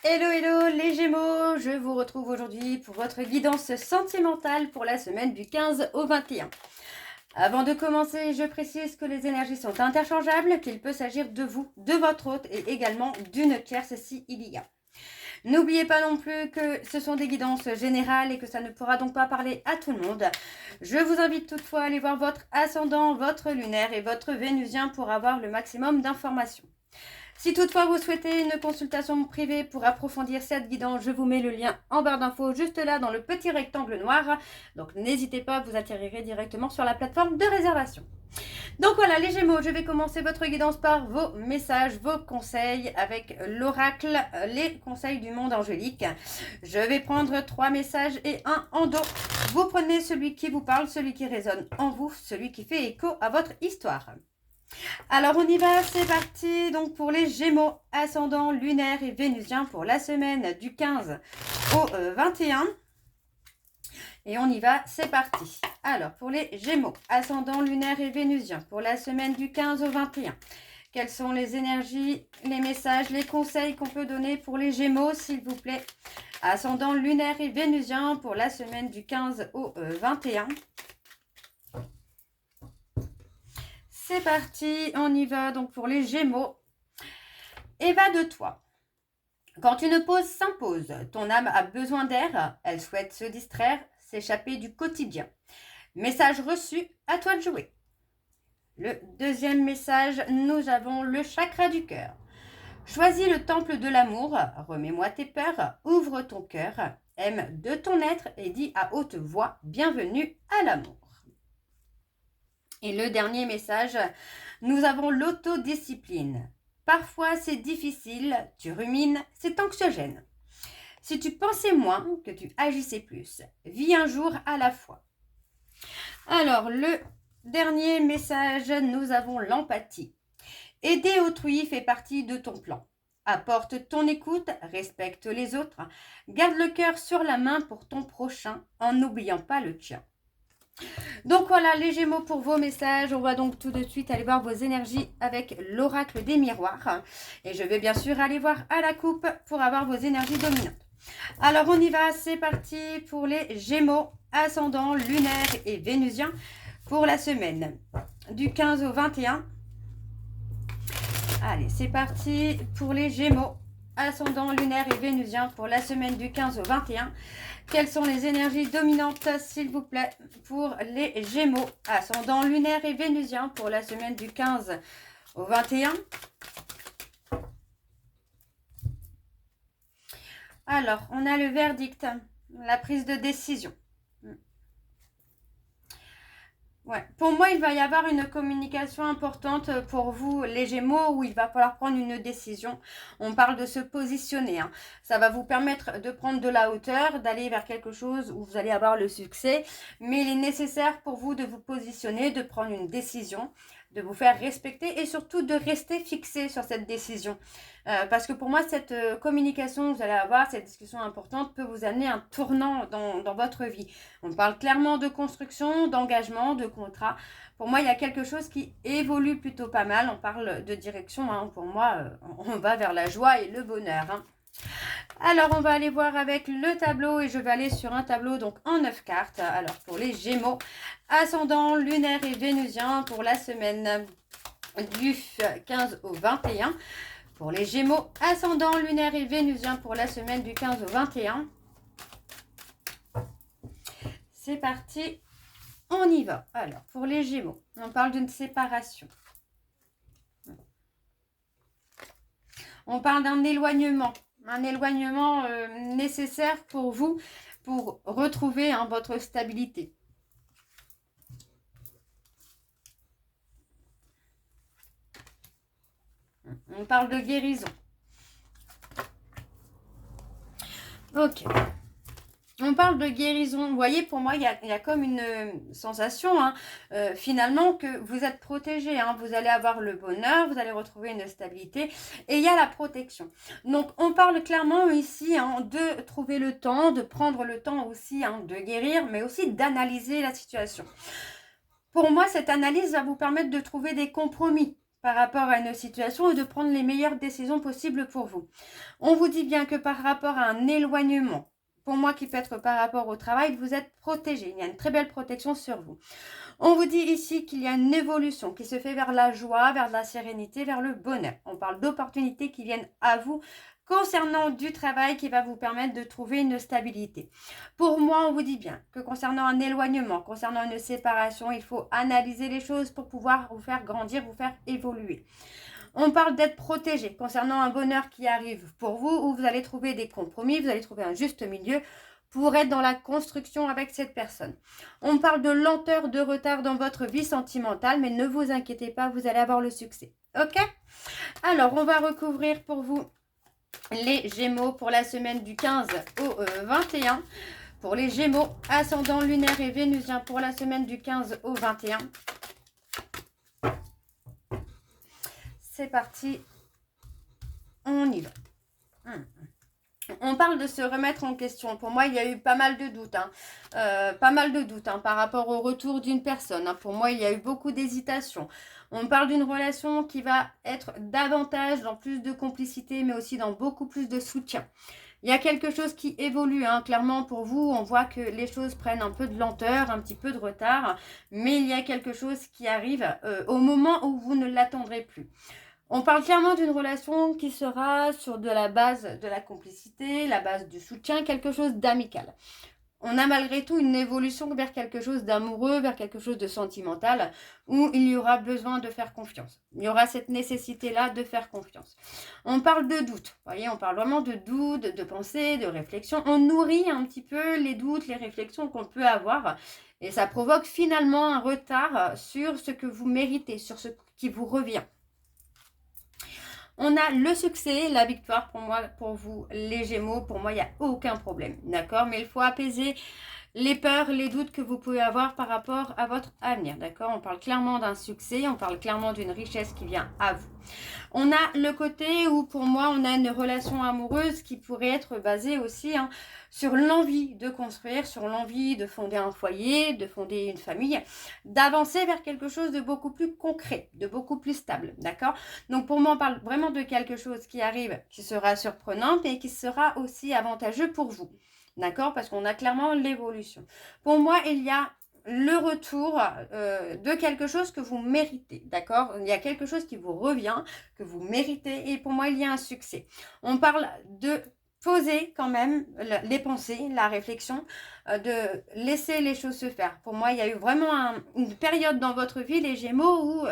Hello, hello les Gémeaux, je vous retrouve aujourd'hui pour votre guidance sentimentale pour la semaine du 15 au 21. Avant de commencer, je précise que les énergies sont interchangeables, qu'il peut s'agir de vous, de votre hôte et également d'une tierce si il y a. N'oubliez pas non plus que ce sont des guidances générales et que ça ne pourra donc pas parler à tout le monde. Je vous invite toutefois à aller voir votre ascendant, votre lunaire et votre vénusien pour avoir le maximum d'informations. Si toutefois vous souhaitez une consultation privée pour approfondir cette guidance, je vous mets le lien en barre d'infos juste là dans le petit rectangle noir. Donc n'hésitez pas, vous atterrirez directement sur la plateforme de réservation. Donc voilà les Gémeaux, je vais commencer votre guidance par vos messages, vos conseils avec l'oracle, les conseils du monde angélique. Je vais prendre 3 messages et un en dos. Vous prenez celui qui vous parle, celui qui résonne en vous, celui qui fait écho à votre histoire. Alors on y va, c'est parti donc pour les Gémeaux, ascendant lunaire et vénusien pour la semaine du 15 au 21. Et on y va, c'est parti. Alors pour les Gémeaux, ascendant lunaire et vénusien pour la semaine du 15 au 21. Quelles sont les énergies, les messages, les conseils qu'on peut donner pour les Gémeaux, s'il vous plaît? Ascendant lunaire et vénusien pour la semaine du 15 au 21. C'est parti, on y va donc pour les Gémeaux. Évade-toi. Quand une pause s'impose, ton âme a besoin d'air, elle souhaite se distraire, s'échapper du quotidien. Message reçu, à toi de jouer. Le deuxième message, nous avons le chakra du cœur. Choisis le temple de l'amour, remets-moi tes peurs, ouvre ton cœur, aime de ton être et dis à haute voix, bienvenue à l'amour. Et le dernier message, nous avons l'autodiscipline. Parfois c'est difficile, tu rumines, c'est anxiogène. Si tu pensais moins, que tu agissais plus, vis un jour à la fois. Alors le dernier message, nous avons l'empathie. Aider autrui fait partie de ton plan. Apporte ton écoute, respecte les autres, garde le cœur sur la main pour ton prochain en n'oubliant pas le tien. Donc voilà les Gémeaux pour vos messages. On va donc tout de suite aller voir vos énergies avec l'oracle des miroirs. Et je vais bien sûr aller voir à la coupe pour avoir vos énergies dominantes. Alors on y va, c'est parti pour les Gémeaux, ascendant, lunaire et vénusien pour la semaine du 15 au 21. Allez, c'est parti pour les Gémeaux, ascendant, lunaire et vénusien pour la semaine du 15 au 21. Quelles sont les énergies dominantes, s'il vous plaît, pour les Gémeaux, ascendant, lunaire et vénusien pour la semaine du 15 au 21? Alors, on a le verdict, la prise de décision. Ouais. Pour moi, il va y avoir une communication importante pour vous, les Gémeaux, où il va falloir prendre une décision. On parle de se positionner. Hein. Ça va vous permettre de prendre de la hauteur, d'aller vers quelque chose où vous allez avoir le succès. Mais il est nécessaire pour vous de vous positionner, de prendre une décision, de vous faire respecter et surtout de rester fixé sur cette décision. Parce que pour moi, cette communication que vous allez avoir, cette discussion importante, peut vous amener un tournant dans votre vie. On parle clairement de construction, d'engagement, de contrat. Pour moi, il y a quelque chose qui évolue plutôt pas mal. On parle de direction. Hein. Pour moi, on va vers la joie et le bonheur. Hein. Alors, on va aller voir avec le tableau et je vais aller sur un tableau donc en 9 cartes. Alors, pour les Gémeaux, ascendant, lunaire et vénusien pour la semaine du 15 au 21. Pour les Gémeaux, ascendant, lunaire et vénusien pour la semaine du 15 au 21. C'est parti, on y va. Alors, pour les Gémeaux, on parle d'une séparation. On parle d'un éloignement. Un éloignement nécessaire pour vous pour retrouver votre stabilité. On parle de guérison. Ok. On parle de guérison. Vous voyez, pour moi, il y a comme une sensation, finalement, que vous êtes protégé. Vous allez avoir le bonheur, vous allez retrouver une stabilité. Et il y a la protection. Donc, on parle clairement ici de trouver le temps, de prendre le temps aussi de guérir, mais aussi d'analyser la situation. Pour moi, cette analyse va vous permettre de trouver des compromis par rapport à une situation et de prendre les meilleures décisions possibles pour vous. On vous dit bien que par rapport à un éloignement, pour moi qui peut être par rapport au travail, vous êtes protégé. Il y a une très belle protection sur vous. On vous dit ici qu'il y a une évolution qui se fait vers la joie, vers la sérénité, vers le bonheur. On parle d'opportunités qui viennent à vous concernant du travail qui va vous permettre de trouver une stabilité. Pour moi, on vous dit bien que concernant un éloignement, concernant une séparation, il faut analyser les choses pour pouvoir vous faire grandir, vous faire évoluer. On parle d'être protégé concernant un bonheur qui arrive pour vous, où vous allez trouver des compromis, vous allez trouver un juste milieu pour être dans la construction avec cette personne. On parle de lenteur, de retard dans votre vie sentimentale, mais ne vous inquiétez pas, vous allez avoir le succès. Ok? Alors, on va recouvrir pour vous les Gémeaux pour la semaine du 15 au 21. Pour les Gémeaux, ascendant lunaire et vénusien pour la semaine du 15 au 21. C'est parti, on y va. On parle de se remettre en question. Pour moi, il y a eu pas mal de doutes. Par rapport au retour d'une personne. Pour moi, il y a eu beaucoup d'hésitation. On parle d'une relation qui va être davantage dans plus de complicité, mais aussi dans beaucoup plus de soutien. Il y a quelque chose qui évolue, clairement pour vous, on voit que les choses prennent un peu de lenteur, un petit peu de retard, mais il y a quelque chose qui arrive au moment où vous ne l'attendrez plus. On parle clairement d'une relation qui sera sur de la base de la complicité, la base du soutien, quelque chose d'amical. On a malgré tout une évolution vers quelque chose d'amoureux, vers quelque chose de sentimental, où il y aura besoin de faire confiance. Il y aura cette nécessité-là de faire confiance. On parle de doute, vous voyez, on parle vraiment de doute, de pensée, de réflexion. On nourrit un petit peu les doutes, les réflexions qu'on peut avoir, et ça provoque finalement un retard sur ce que vous méritez, sur ce qui vous revient. On a le succès, la victoire pour moi, pour vous, les Gémeaux. Pour moi, il n'y a aucun problème, d'accord? Mais il faut apaiser les peurs, les doutes que vous pouvez avoir par rapport à votre avenir, d'accord? On parle clairement d'un succès, on parle clairement d'une richesse qui vient à vous. On a le côté où, pour moi, on a une relation amoureuse qui pourrait être basée aussi sur l'envie de construire, sur l'envie de fonder un foyer, de fonder une famille, d'avancer vers quelque chose de beaucoup plus concret, de beaucoup plus stable, d'accord? Donc, pour moi, on parle vraiment de quelque chose qui arrive, qui sera surprenant et qui sera aussi avantageux pour vous, d'accord? Parce qu'on a clairement l'évolution. Pour moi, il y a le retour de quelque chose que vous méritez, d'accord? Il y a quelque chose qui vous revient, que vous méritez, et pour moi, il y a un succès. On parle de poser quand même les pensées, la réflexion, de laisser les choses se faire. Pour moi, il y a eu vraiment une période dans votre vie, les Gémeaux, où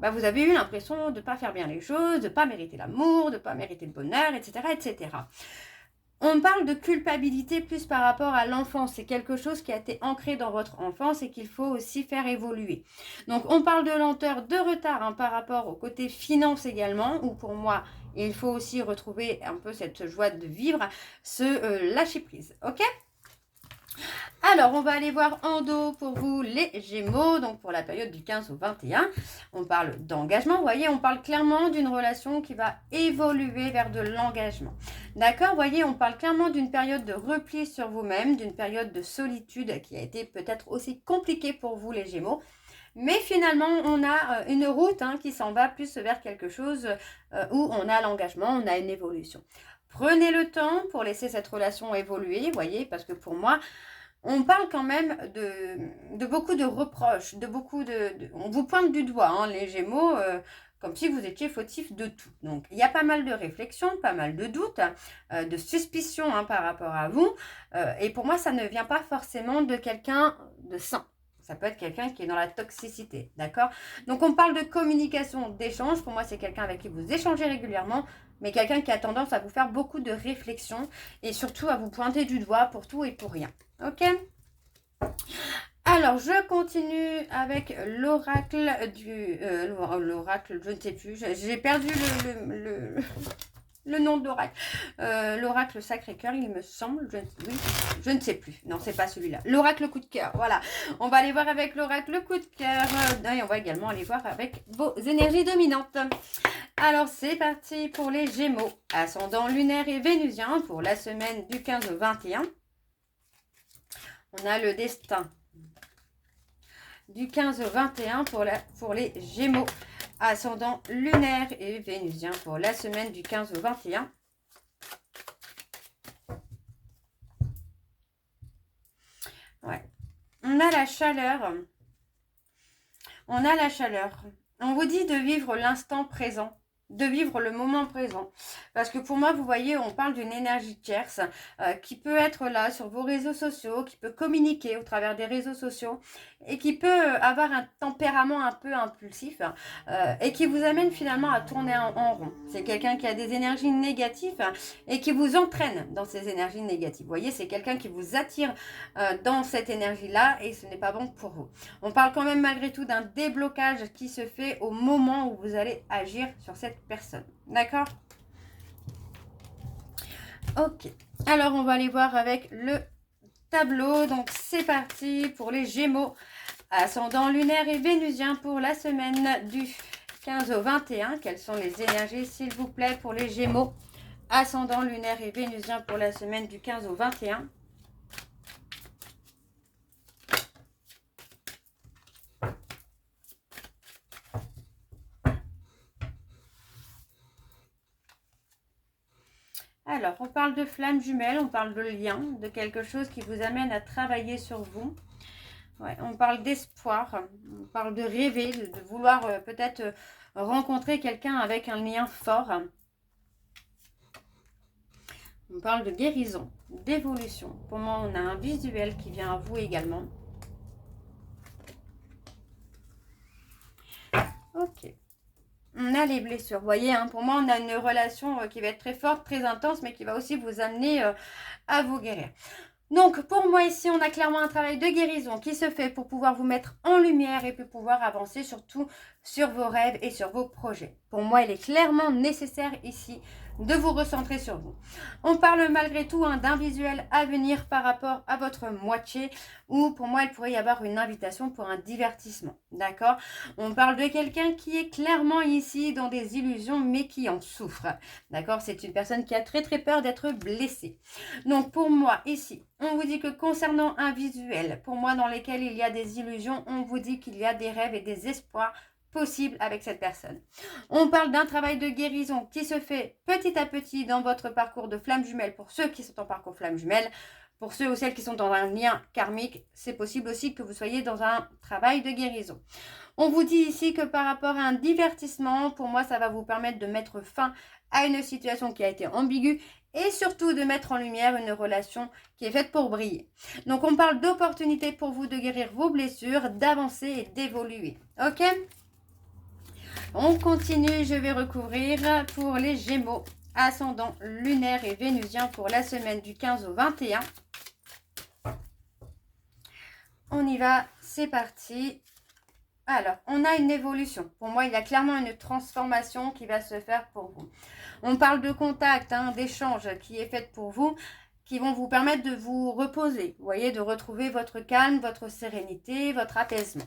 vous avez eu l'impression de ne pas faire bien les choses, de ne pas mériter l'amour, de ne pas mériter le bonheur, etc., etc. On parle de culpabilité plus par rapport à l'enfance. C'est quelque chose qui a été ancré dans votre enfance et qu'il faut aussi faire évoluer. Donc, on parle de lenteur, de retard par rapport au côté finance également, où pour moi, il faut aussi retrouver un peu cette joie de vivre, ce lâcher prise. Ok ? Alors, on va aller voir en dos pour vous les Gémeaux, donc pour la période du 15 au 21. On parle d'engagement, vous voyez, on parle clairement d'une relation qui va évoluer vers de l'engagement. D'accord, vous voyez, on parle clairement d'une période de repli sur vous-même, d'une période de solitude qui a été peut-être aussi compliquée pour vous les Gémeaux. Mais finalement, on a une route qui s'en va plus vers quelque chose où on a l'engagement, on a une évolution. Prenez le temps pour laisser cette relation évoluer, vous voyez, parce que pour moi, on parle quand même de beaucoup de reproches, on vous pointe du doigt, les Gémeaux, comme si vous étiez fautif de tout. Donc, il y a pas mal de réflexions, pas mal de doutes, de suspicions par rapport à vous. Et pour moi, ça ne vient pas forcément de quelqu'un de sain. Ça peut être quelqu'un qui est dans la toxicité, d'accord? Donc, on parle de communication, d'échange. Pour moi, c'est quelqu'un avec qui vous échangez régulièrement, mais quelqu'un qui a tendance à vous faire beaucoup de réflexions et surtout à vous pointer du doigt pour tout et pour rien. Ok? Alors, je continue avec l'oracle l'oracle, je ne sais plus, j'ai perdu le nom de l'oracle. L'oracle Sacré-Cœur, il me semble. Je ne sais plus. Non, c'est pas celui-là. L'oracle coup de cœur, voilà. On va aller voir avec l'oracle coup de cœur. Et on va également aller voir avec vos énergies dominantes. Alors, c'est parti pour les Gémeaux. Ascendant lunaire et vénusien pour la semaine du 15 au 21. On a le destin du 15 au 21 pour les Gémeaux. ascendant lunaire et vénusien pour la semaine du 15 au 21. Ouais. On a la chaleur. On a la chaleur. On vous dit de vivre l'instant présent, de vivre le moment présent. Parce que pour moi, vous voyez, on parle d'une énergie tierce qui peut être là sur vos réseaux sociaux, qui peut communiquer au travers des réseaux sociaux et qui peut avoir un tempérament un peu impulsif et qui vous amène finalement à tourner en rond. C'est quelqu'un qui a des énergies négatives et qui vous entraîne dans ces énergies négatives. Vous voyez, c'est quelqu'un qui vous attire dans cette énergie-là et ce n'est pas bon pour vous. On parle quand même malgré tout d'un déblocage qui se fait au moment où vous allez agir sur cette personne. D'accord ? Ok. Alors, on va aller voir avec le tableau. Donc, c'est parti pour les Gémeaux. Ascendant lunaire et vénusien pour la semaine du 15 au 21. Quelles sont les énergies, s'il vous plaît, pour les Gémeaux? Ascendant lunaire et vénusien pour la semaine du 15 au 21. Alors, on parle de flammes jumelles, on parle de lien, de quelque chose qui vous amène à travailler sur vous. Ouais, on parle d'espoir, on parle de rêver, de vouloir peut-être rencontrer quelqu'un avec un lien fort. On parle de guérison, d'évolution. Pour moi, on a un visuel qui vient à vous également. Ok. On a les blessures. Vous voyez, hein, pour moi, on a une relation qui va être très forte, très intense, mais qui va aussi vous amener à vous guérir. Donc, pour moi, ici, on a clairement un travail de guérison qui se fait pour pouvoir vous mettre en lumière et pour pouvoir avancer surtout sur vos rêves et sur vos projets. Pour moi, il est clairement nécessaire ici de vous recentrer sur vous. On parle malgré tout d'un visuel à venir par rapport à votre moitié où pour moi il pourrait y avoir une invitation pour un divertissement, d'accord? On parle de quelqu'un qui est clairement ici dans des illusions mais qui en souffre, d'accord? C'est une personne qui a très peur d'être blessée. Donc pour moi ici, on vous dit que concernant un visuel, pour moi dans lequel il y a des illusions, on vous dit qu'il y a des rêves et des espoirs possible avec cette personne. On parle d'un travail de guérison qui se fait petit à petit dans votre parcours de flamme jumelle pour ceux qui sont en parcours flamme jumelle. Pour ceux ou celles qui sont dans un lien karmique, c'est possible aussi que vous soyez dans un travail de guérison. On vous dit ici que par rapport à un divertissement, pour moi, ça va vous permettre de mettre fin à une situation qui a été ambiguë et surtout de mettre en lumière une relation qui est faite pour briller. Donc, on parle d'opportunités pour vous de guérir vos blessures, d'avancer et d'évoluer. Ok ? On continue, je vais recouvrir pour les Gémeaux, ascendant lunaire et vénusien pour la semaine du 15 au 21. On y va, c'est parti. Alors, on a une évolution. Pour moi, il y a clairement une transformation qui va se faire pour vous. On parle de contact, d'échange qui est fait pour vous, qui vont vous permettre de vous reposer. Vous voyez, de retrouver votre calme, votre sérénité, votre apaisement.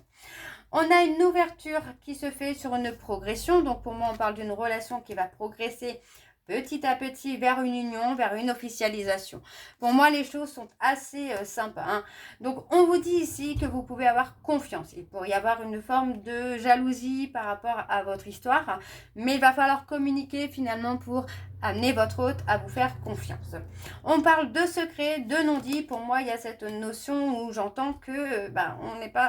On a une ouverture qui se fait sur une progression. Donc, pour moi, on parle d'une relation qui va progresser petit à petit vers une union, vers une officialisation. Pour moi, les choses sont assez sympas. Donc, on vous dit ici que vous pouvez avoir confiance. Il pourrait y avoir une forme de jalousie par rapport à votre histoire, mais il va falloir communiquer finalement pour amener votre hôte à vous faire confiance. On parle de secret, de non-dit. Pour moi, il y a cette notion où j'entends que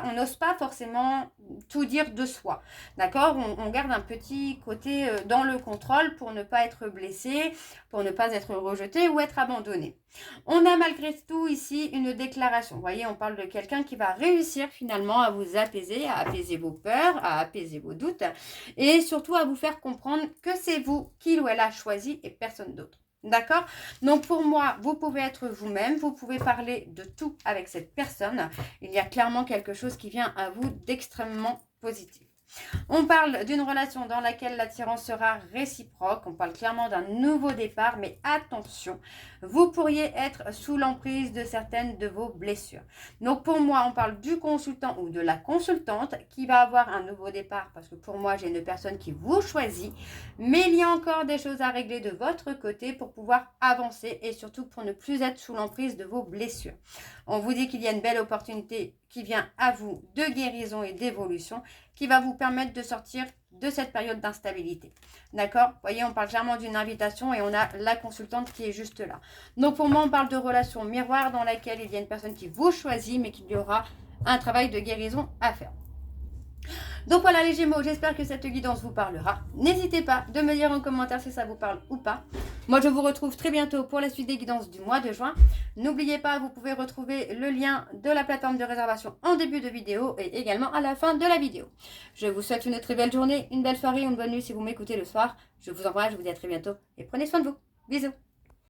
on n'ose pas forcément tout dire de soi. D'accord ? On garde un petit côté dans le contrôle pour ne pas être blessé, pour ne pas être rejeté ou être abandonné. On a malgré tout ici une déclaration. Vous voyez, on parle de quelqu'un qui va réussir finalement à vous apaiser, à apaiser vos peurs, à apaiser vos doutes et surtout à vous faire comprendre que c'est vous qu'il ou elle a choisi et personne d'autre. D'accord? Donc pour moi, vous pouvez être vous-même, vous pouvez parler de tout avec cette personne. Il y a clairement quelque chose qui vient à vous d'extrêmement positif. On parle d'une relation dans laquelle l'attirance sera réciproque. On parle clairement d'un nouveau départ, mais attention, vous pourriez être sous l'emprise de certaines de vos blessures. Donc pour moi, on parle du consultant ou de la consultante qui va avoir un nouveau départ parce que pour moi, j'ai une personne qui vous choisit, mais il y a encore des choses à régler de votre côté pour pouvoir avancer et surtout pour ne plus être sous l'emprise de vos blessures. On vous dit qu'il y a une belle opportunité qui vient à vous de guérison et d'évolution qui va vous permettre de sortir de cette période d'instabilité. D'accord? Vous voyez, on parle clairement d'une invitation et on a la consultante qui est juste là. Donc pour moi, on parle de relation miroir dans laquelle il y a une personne qui vous choisit, mais qu'il y aura un travail de guérison à faire. Donc voilà les Gémeaux, j'espère que cette guidance vous parlera. N'hésitez pas de me dire en commentaire si ça vous parle ou pas. Moi, je vous retrouve très bientôt pour la suite des guidances du mois de juin. N'oubliez pas, vous pouvez retrouver le lien de la plateforme de réservation en début de vidéo et également à la fin de la vidéo. Je vous souhaite une très belle journée, une belle soirée, une bonne nuit si vous m'écoutez le soir. Je vous embrasse, je vous dis à très bientôt et prenez soin de vous. Bisous.